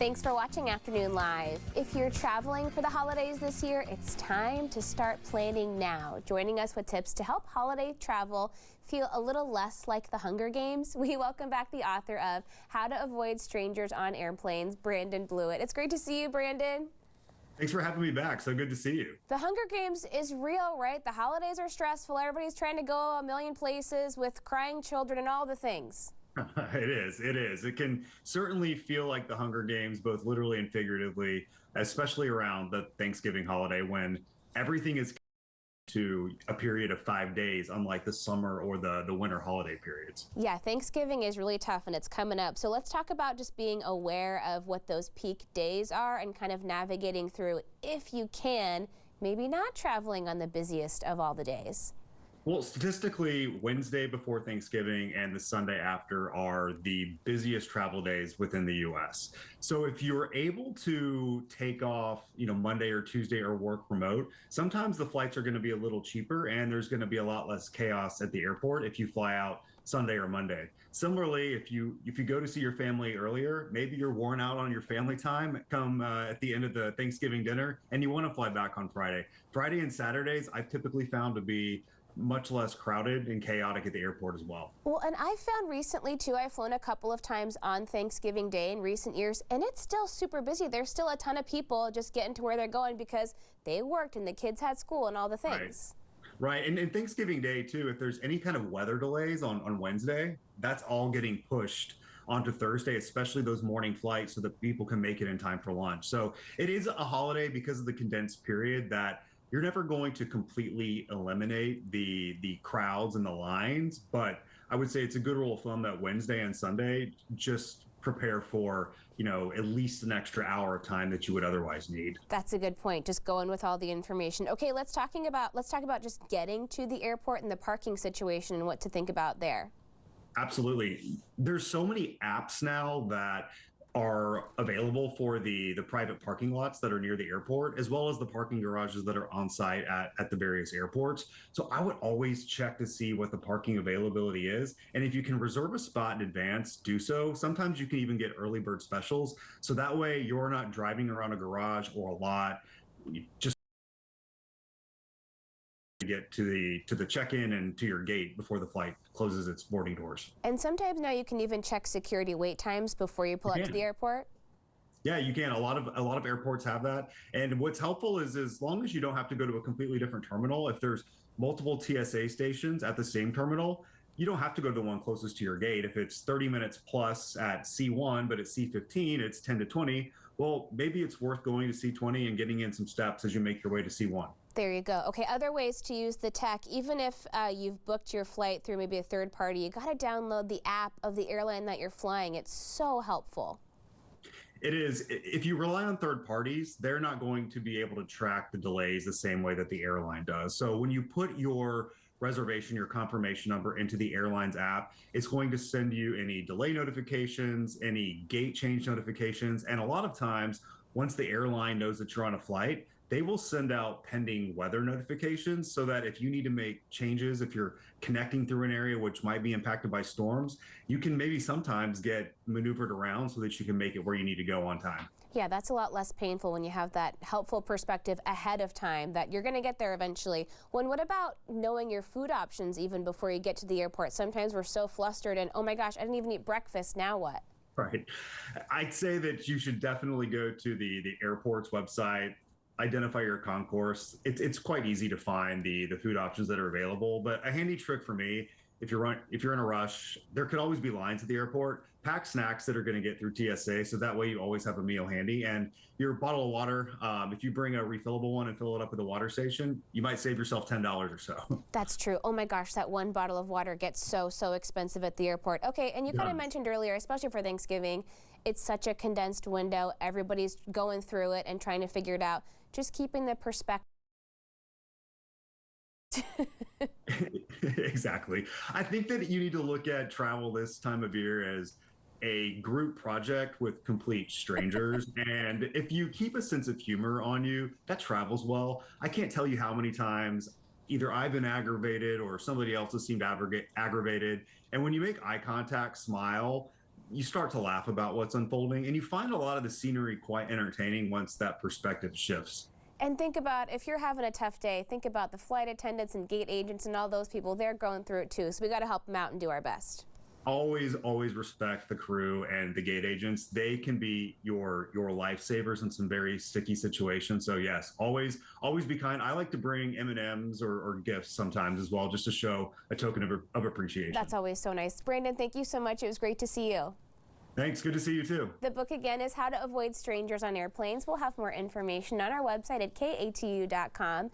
Thanks for watching Afternoon Live. If you're traveling for the holidays this year, it's time to start planning now. Joining us with tips to help holiday travel feel a little less like the Hunger Games, we welcome back the author of How to Avoid Strangers on Airplanes, Brandon Blewett. It's great to see you, Brandon. Thanks for having me back. So good to see you. The Hunger Games is real, right? The holidays are stressful. Everybody's trying to go a million places with crying children and all the things. It is. It is. It can certainly feel like the Hunger Games, both literally and figuratively, especially around the Thanksgiving holiday when everything is to a period of 5 days, unlike the summer or the winter holiday periods. Yeah, Thanksgiving is really tough and it's coming up. So let's talk about just being aware of what those peak days are and kind of navigating through, if you can, maybe not traveling on the busiest of all the days. Well, statistically, Wednesday before Thanksgiving and the Sunday after are the busiest travel days within the U.S. So if you're able to take off, Monday or Tuesday or work remote, sometimes the flights are going to be a little cheaper and there's going to be a lot less chaos at the airport if you fly out Sunday or Monday. Similarly, if you go to see your family earlier, maybe you're worn out on your family time come at the end of the Thanksgiving dinner and you want to fly back on Friday. Friday and Saturdays, I've typically found to be much less crowded and chaotic at the airport as well. Well, and I found recently too, I've flown a couple of times on Thanksgiving Day in recent years, and it's still super busy. There's still a ton of people just getting to where they're going because they worked and the kids had school and all the things. Right. And Thanksgiving Day too, if there's any kind of weather delays on Wednesday, that's all getting pushed onto Thursday, especially those morning flights so that people can make it in time for lunch. So it is a holiday because of the condensed period that you're never going to completely eliminate the crowds and the lines, but I would say it's a good rule of thumb that Wednesday and Sunday just prepare for, at least an extra hour of time that you would otherwise need. That's a good point. Just going with all the information. Okay, let's talk about just getting to the airport and the parking situation and what to think about there. Absolutely. There's so many apps now that are available for the private parking lots that are near the airport, as well as the parking garages that are on site at the various airports. So I would always check to see what the parking availability is. And if you can reserve a spot in advance, do so. Sometimes you can even get early bird specials. So that way you're not driving around a garage or a lot. You just get to the check-in and to your gate before the flight closes its boarding doors. And sometimes now you can even check security wait times before you pull up to the airport. Yeah, you can. A lot of airports have that. And what's helpful is as long as you don't have to go to a completely different terminal, if there's multiple TSA stations at the same terminal, you don't have to go to the one closest to your gate. If it's 30 minutes plus at C1, but at C15, it's 10 to 20. Well, maybe it's worth going to C20 and getting in some steps as you make your way to C1. There you go. Okay, other ways to use the tech, even if you've booked your flight through maybe a third party, you got to download the app of the airline that you're flying. It's so helpful. It is. If you rely on third parties, they're not going to be able to track the delays the same way that the airline does. So when you put your reservation, your confirmation number into the airline's app, it's going to send you any delay notifications, any gate change notifications, and a lot of times, once the airline knows that you're on a flight, they will send out pending weather notifications so that if you need to make changes, if you're connecting through an area which might be impacted by storms, you can maybe sometimes get maneuvered around so that you can make it where you need to go on time. Yeah, that's a lot less painful when you have that helpful perspective ahead of time that you're going to get there eventually. What about knowing your food options even before you get to the airport? Sometimes we're so flustered and, oh my gosh, I didn't even eat breakfast, now what? Right. I'd say that you should definitely go to the airport's website, identify your concourse. It's quite easy to find the food options that are available, but a handy trick for me, if you're in a rush, there could always be lines at the airport. Pack snacks that are going to get through TSA, so that way you always have a meal handy. And your bottle of water, if you bring a refillable one and fill it up at the water station, you might save yourself $10 or so. That's true. Oh my gosh, that one bottle of water gets so expensive at the airport. Okay, and you kind of mentioned earlier, especially for Thanksgiving, it's such a condensed window. Everybody's going through it and trying to figure it out. Just keeping the perspective. Exactly. I think that you need to look at travel this time of year as a group project with complete strangers. And if you keep a sense of humor on you, that travels well. I can't tell you how many times either I've been aggravated or somebody else has seemed aggravated. And when you make eye contact, smile, you start to laugh about what's unfolding, and you find a lot of the scenery quite entertaining once that perspective shifts. And think about if you're having a tough day, think about the flight attendants and gate agents and all those people. They're going through it too. So we got to help them out and do our best. Always respect the crew and the gate agents. They can be your lifesavers in some very sticky situations. So yes, always be kind. I like to bring M&Ms or gifts sometimes as well, just to show a token of appreciation. That's always so nice. Brandon, thank you so much. It was great to see you. Thanks. Good to see you too. The book again is How to Avoid Strangers on Airplanes. We'll have more information on our website at katu.com.